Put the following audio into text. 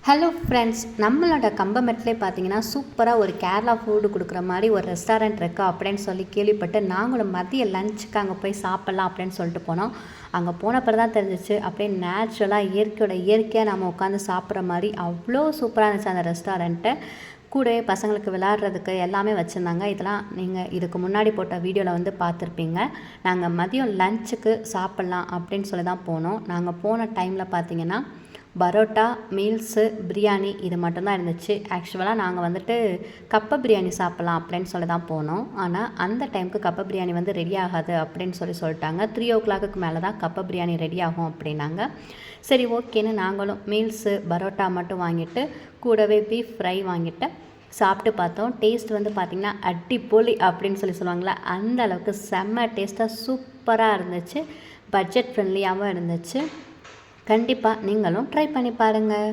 Hello friends, நம்மளோட கம்பமெட்லே பார்த்தீங்கன்னா சூப்பராக ஒரு கேரளா ஃபுட்டு கொடுக்குற மாதிரி ஒரு ரெஸ்டாரண்ட் இருக்கா அப்படின்னு சொல்லி கேள்விப்பட்டு நாங்களும் மதிய லஞ்சுக்கு அங்கே போய் சாப்பிட்லாம் அப்படின்னு சொல்லிட்டு போனோம். அங்கே போனப்பறம் தான் தெரிஞ்சிச்சு அப்படியே நேச்சுரலாக இயற்கையாக நம்ம உட்காந்து சாப்பிட்ற மாதிரி அவ்வளோ சூப்பராக இருந்துச்சு அந்த ரெஸ்டாரண்ட்டு. கூடவே பசங்களுக்கு விளையாடுறதுக்கு எல்லாமே வச்சுருந்தாங்க. இதெல்லாம் நீங்கள் இதுக்கு முன்னாடி போட்ட வீடியோவில் வந்து பார்த்துருப்பீங்க. நாங்கள் மதியம் லஞ்சுக்கு சாப்பிட்லாம் அப்படின்னு சொல்லி தான் போனோம். நாங்கள் போன டைமில் பார்த்தீங்கன்னா பரோட்டா, மீல்ஸு, பிரியாணி இது மட்டும்தான் இருந்துச்சு. ஆக்சுவலாக நாங்கள் வந்துட்டு கப்ப பிரியாணி சாப்பிட்லாம் அப்படின்னு சொல்லி தான் போனோம். ஆனால் அந்த டைமுக்கு கப்ப பிரியாணி வந்து ரெடி ஆகாது அப்படின்னு சொல்லிட்டாங்க. 3:00 மேலே தான் கப்ப பிரியாணி ரெடி ஆகும் அப்படின்னாங்க. சரி ஓகேன்னு நாங்களும் மீல்ஸு, பரோட்டா மட்டும் வாங்கிட்டு கூடவே பீஃப் ஃப்ரை வாங்கிட்டு சாப்பிட்டு பார்த்தோம். டேஸ்ட் வந்து பார்த்திங்கன்னா அடிப்பொலி அப்படின்னு சொல்லுவாங்களா, அந்த அளவுக்கு செம்ம டேஸ்ட்டாக சூப்பராக இருந்துச்சு. பட்ஜெட் ஃப்ரெண்ட்லியாகவும் இருந்துச்சு. கண்டிப்பாக நீங்களும் ட்ரை பண்ணி பாருங்கள்.